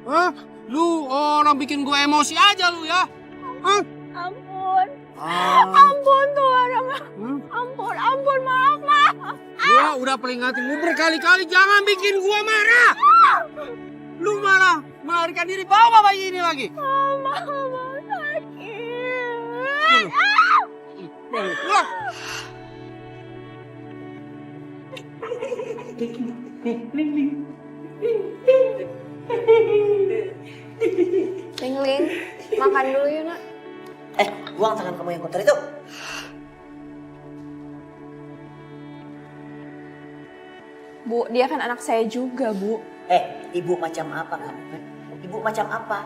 Hah? Lu orang bikin gue emosi aja lu ya? Hah? Ampun. Ampun Tuhan. Ampun, maaf, maaf. Gua udah peringatin lu berkali-kali jangan bikin gua marah. Lu malah melarikan diri bawa bayi ini lagi. Mama sakit. Wah. Ling, makan dulu yuk nak. Buang tangan kamu yang kotor itu. Bu, dia kan anak saya juga, Bu. Ibu macam apa kamu? Ibu macam apa?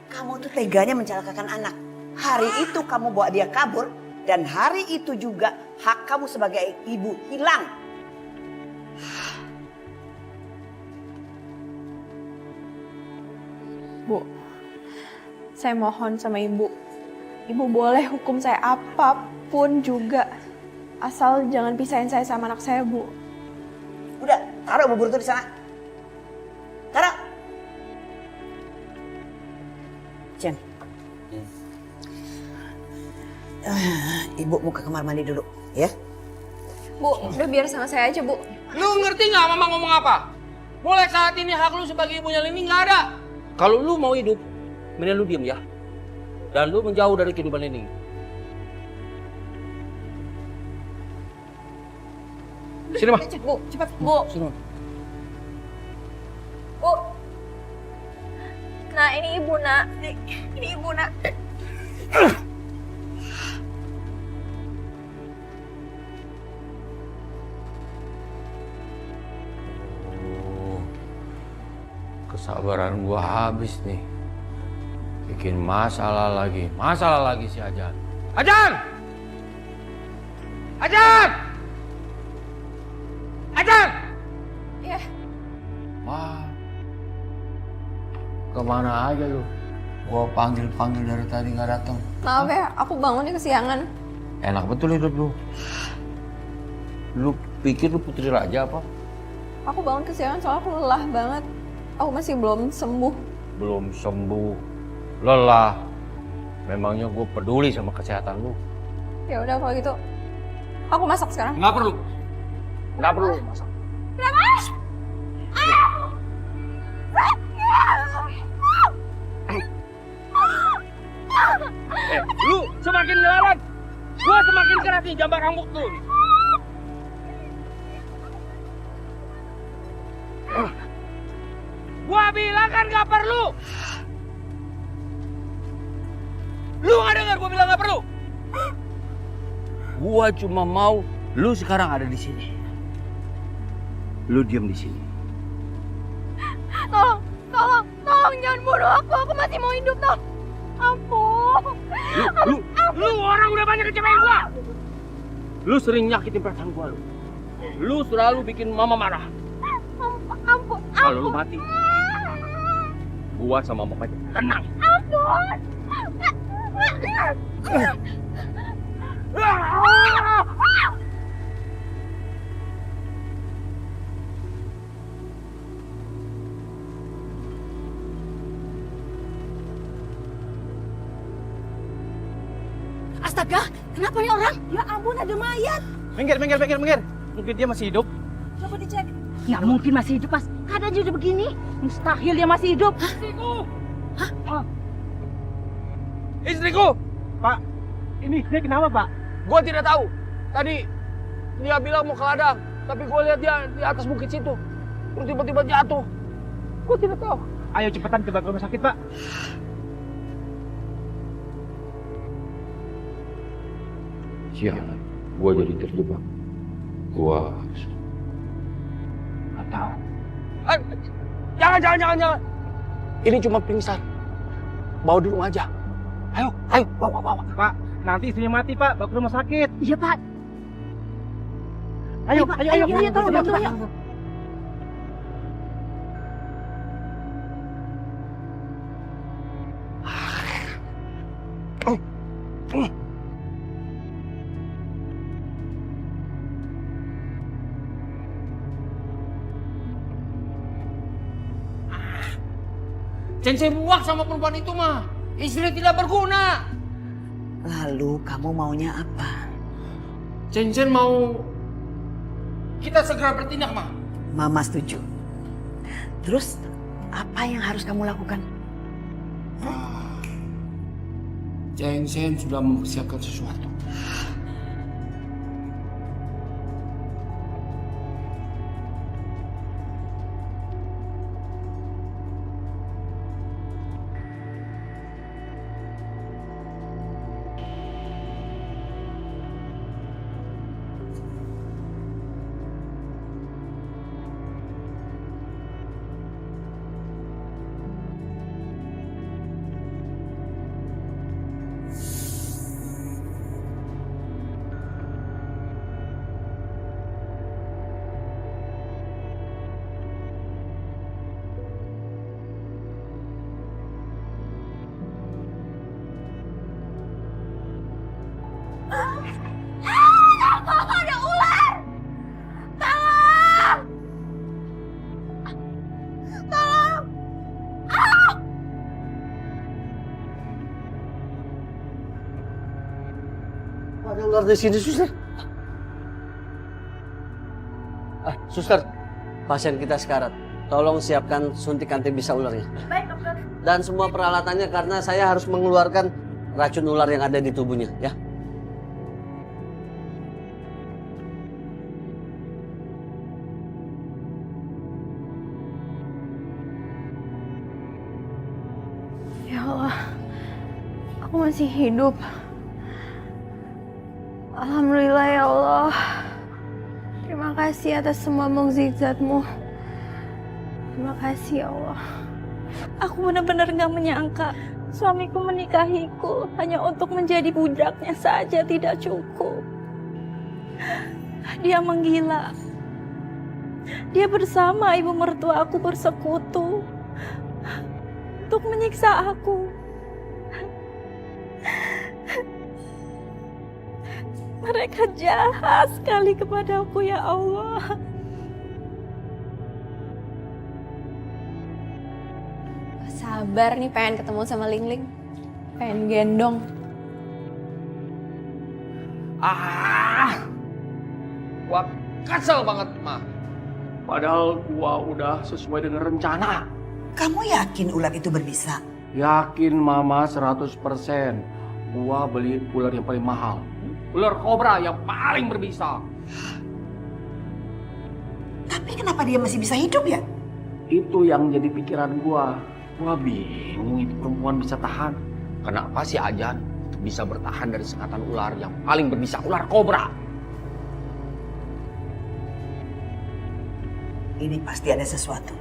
Kamu tuh teganya mencelakakan anak. Hari itu kamu bawa dia kabur. Dan hari itu juga hak kamu sebagai ibu hilang. Bu, saya mohon sama Ibu. Ibu boleh hukum saya apapun juga. Asal jangan pisahin saya sama anak saya, Bu. Udah, taruh bubur itu di sana. Taruh. Jen. Ibu mau ke kamar mandi dulu, ya? Bu, udah biar sama saya aja, Bu. Lu ngerti nggak mama ngomong apa? Mulai saat ini hak lu sebagai ibunya Lini nggak ada. Kalau lu mau hidup, mending lu diem ya. Dan lu menjauh dari kehidupan Lini. Sini mah. Bu, cepat, Bu. Sini. Bu. Nah, ini Ibu, Nak. Ini Ibu, Nak. Kesabaran gua habis nih. Bikin masalah lagi si Ajan. Ajan! Ajan! Ajan! Iya. Wah. Kemana aja lu? Gua panggil dari tadi nggak datang. Maaf ya, aku bangunnya kesiangan. Enak betul hidup lu. Lu pikir lu putri raja apa? Aku bangun kesiangan soalnya aku lelah banget. Aku masih belum sembuh. Belum sembuh. Lelah. Memangnya gue peduli sama kesehatan lu? Ya udah kalau gitu, aku masak sekarang. Nggak perlu. Nggak perlu masak. Kenapa? Lu semakin ngelawan, gua semakin keras nih jambak rambut lu. Gua bilang kan nggak perlu. Lu nggak dengar gua bilang nggak perlu. Gua cuma mau lu sekarang ada di sini. Lu diam di sini. Tolong jangan bunuh aku masih mau hidup, tolong. Ampun. Lu orang udah banyak kecewain gua. Lu sering nyakitin perasaan gua lu. Lu selalu bikin mama marah. Ampun. Kalau lu mati, gua sama mama aja tenang. Ampun. Astaga, kenapa nih orang? Ya ampun, ada mayat. Minggir. Mungkin dia masih hidup. Coba dicek. Ya mungkin masih hidup, Mas. Keadaannya udah begini. Mustahil dia masih hidup. Istriku! Istriku! Pak, ini dia kenapa, Pak? Gua tidak tahu. Tadi dia bilang mau ke ladang, tapi gua lihat dia di atas bukit situ. Terus tiba-tiba jatuh. Gua tidak tahu. Ayo cepetan ke rumah sakit, Pak. Sialan, gua jadi terjebak. Gua nggak tahu. Jangan. Ini cuma pingsan. Bawa di rumah aja. Ayo, bawa. Pak, nanti istrinya mati, Pak. Bawa ke rumah sakit. Iya, Pak. Ayo. Iya, tolong bantu, Pak. Chen muak sama perempuan itu mah. Istri tidak berguna. Lalu kamu maunya apa? Chen mau kita segera bertindak mah. Mama setuju. Terus apa yang harus kamu lakukan? Chen sudah mempersiapkan sesuatu. Ada ular! Tolong! Tolong! Ada ular di sini, suster. Suster, pasien kita sekarat. Tolong siapkan suntik anti bisa ularnya. Baik, dokter. Dan semua peralatannya karena saya harus mengeluarkan racun ular yang ada di tubuhnya, ya. Ya Allah, aku masih hidup. Alhamdulillah ya Allah. Terima kasih atas semua mukjizat-Mu. Terima kasih ya Allah. Aku benar-benar gak menyangka suamiku menikahiku hanya untuk menjadi budaknya saja tidak cukup. Dia menggila. Dia bersama ibu mertua aku bersekutu untuk menyiksa aku. Mereka jahat sekali kepadaku ya Allah. Sabar nih pengen ketemu sama Lingling. Pengen gendong. Gua kesel banget mah. Padahal gua udah sesuai dengan rencana. Kamu yakin ular itu berbisa? Yakin mama 100%. Gua beli ular yang paling mahal. Ular kobra yang paling berbisa. Tapi kenapa dia masih bisa hidup ya? Itu yang jadi pikiran gua. Gua bingung itu perempuan bisa tahan. Kenapa si Ajan bisa bertahan dari sekatan ular yang paling berbisa, ular kobra? Ini pasti ada sesuatu.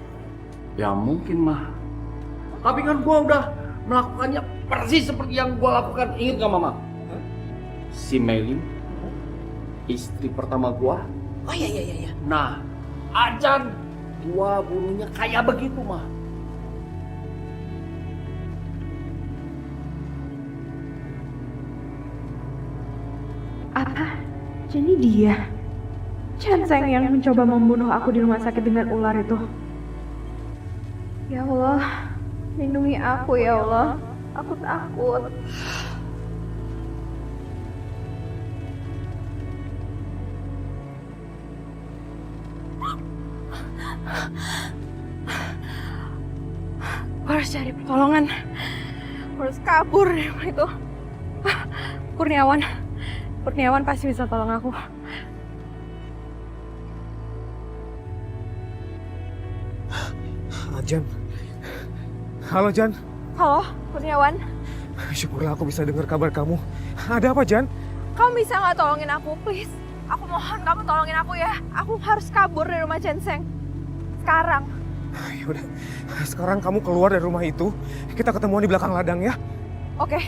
Ya mungkin mah. Tapi kan gua udah melakukannya persis seperti yang gua lakukan. Ingat gak mama? Si Melin, istri pertama gua. Oh iya. Nah, Ajan gua bunuhnya kayak begitu mah. Apa? Jadi dia? Chen yang mencoba membunuh aku di rumah sakit dengan ular itu. Ya Allah, lindungi aku ya Allah. Aku takut. Gue harus cari pertolongan. Gue harus kabur dari rumah itu. Kurniawan pasti bisa tolong aku. Jan. Halo, Jan. Halo, Kurniawan. Syukurlah aku bisa dengar kabar kamu. Ada apa, Jan? Kamu bisa nggak tolongin aku, please? Aku mohon kamu tolongin aku ya. Aku harus kabur dari rumah Chen Seng. Sekarang. Ya udah. Sekarang kamu keluar dari rumah itu. Kita ketemuan di belakang ladang ya. Oke.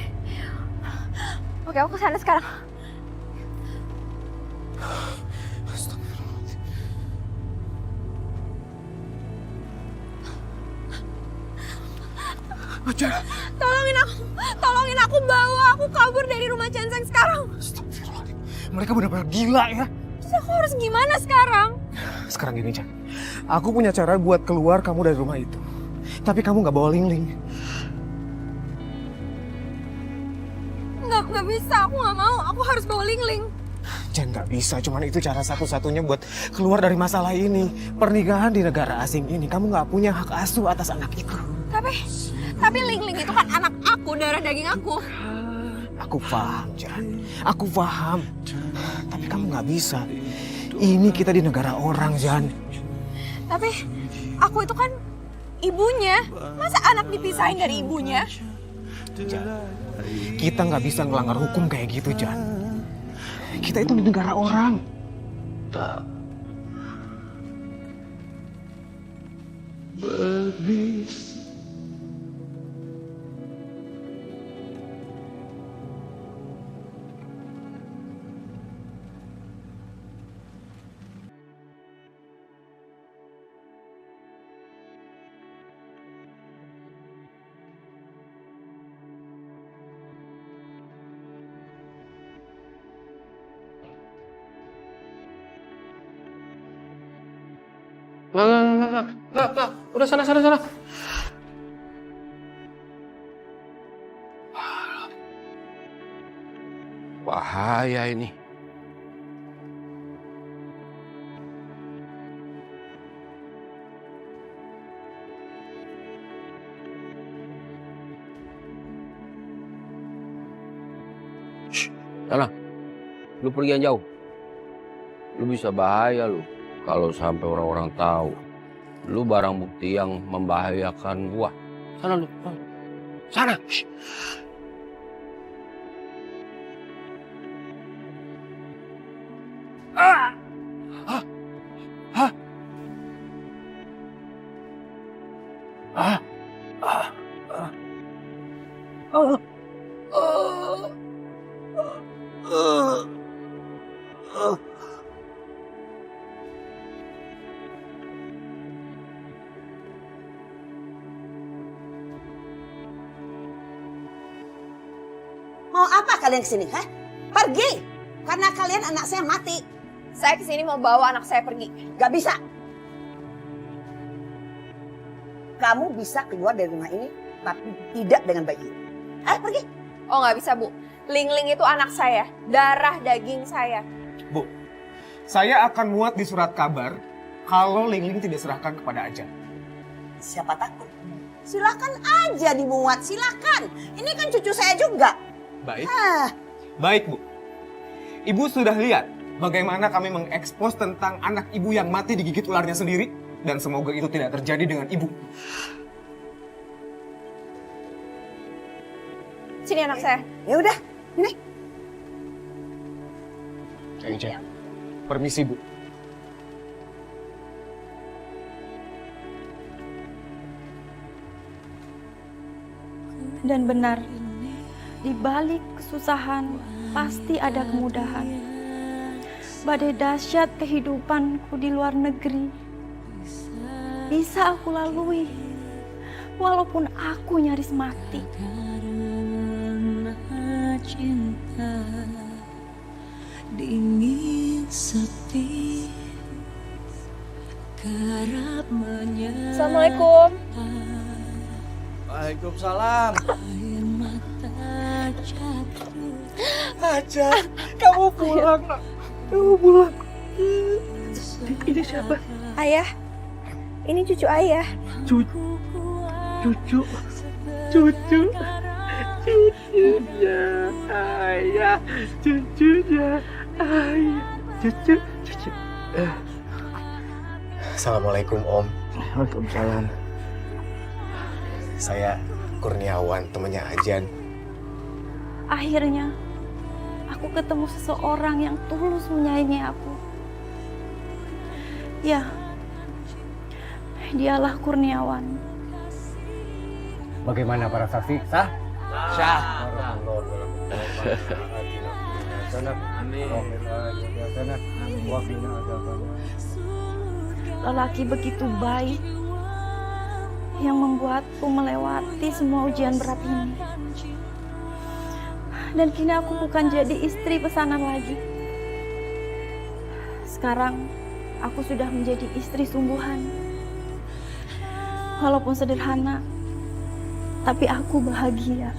Oke, aku kesana sekarang. Jan. Tolongin aku, bawa aku kabur dari rumah Chen Seng sekarang. Astagfirullahaladzim. Mereka benar-benar gila ya. Terus aku harus gimana sekarang? Sekarang gini, Jan. Aku punya cara buat keluar kamu dari rumah itu. Tapi kamu nggak bawa Lingling. bisa, aku nggak mau. Aku harus bawa Ling-Ling. Jan, nggak bisa. Cuman itu cara satu-satunya buat keluar dari masalah ini. Pernikahan di negara asing ini, kamu nggak punya hak asuh atas anak itu. Tapi Ling-Ling itu kan anak aku, darah daging aku. Aku paham, Jan. Aku paham. Tapi kamu nggak bisa. Ini kita di negara orang, Jan. Tapi aku itu kan ibunya. Masa anak dipisahin dari ibunya? Jan, kita nggak bisa ngelanggar hukum kayak gitu, Jan. Kita itu di negara orang. Enggak. Udah sana. Bahaya ini. Sana, lu pergi yang jauh. Lu bisa bahaya lu kalau sampai orang-orang tahu. Lu barang bukti yang membahayakan gua. Sana lu. Sana. Shh. Mau apa kalian kesini, hah? Pergi! Karena kalian anak saya mati. Saya kesini mau bawa anak saya pergi. Gak bisa. Kamu bisa keluar dari rumah ini, tapi tidak dengan bayi. Ayo pergi. Oh nggak bisa, Bu. Ling-Ling itu anak saya, darah daging saya. Bu, saya akan muat di surat kabar kalau Ling-Ling tidak serahkan kepada Ajan. Siapa takut? Silakan aja dimuat, silakan. Ini kan cucu saya juga. Baik. Ah, Baik, Bu. Ibu sudah lihat bagaimana kami mengekspos tentang anak ibu yang mati digigit ularnya sendiri. Dan semoga itu tidak terjadi dengan ibu. Sini anak saya. ya udah, ini. Ajan, permisi, Bu. Dan benar, di balik kesusahan pasti ada kemudahan. Badai dahsyat kehidupanku di luar negeri bisa aku lalui, walaupun aku nyaris mati. Cinta dingin sepi kerap menyapa. Assalamualaikum. Waalaikumsalam. Air mata jatuh. Ajan, kamu pulang, nak. Kamu pulang. Ini siapa? Ayah, ini cucu ayah. Assalamualaikum, Om. Waalaikumsalam. Saya Kurniawan, temannya Ajan. Akhirnya, aku ketemu seseorang yang tulus menyayangi aku. Ya, dialah Kurniawan. Bagaimana para saksi? Sah? Syah. Lelaki begitu baik yang membuatku melewati semua ujian berat ini. Dan kini aku bukan jadi istri pesanan lagi. Sekarang aku sudah menjadi istri sungguhan. Walaupun sederhana, tapi aku bahagia.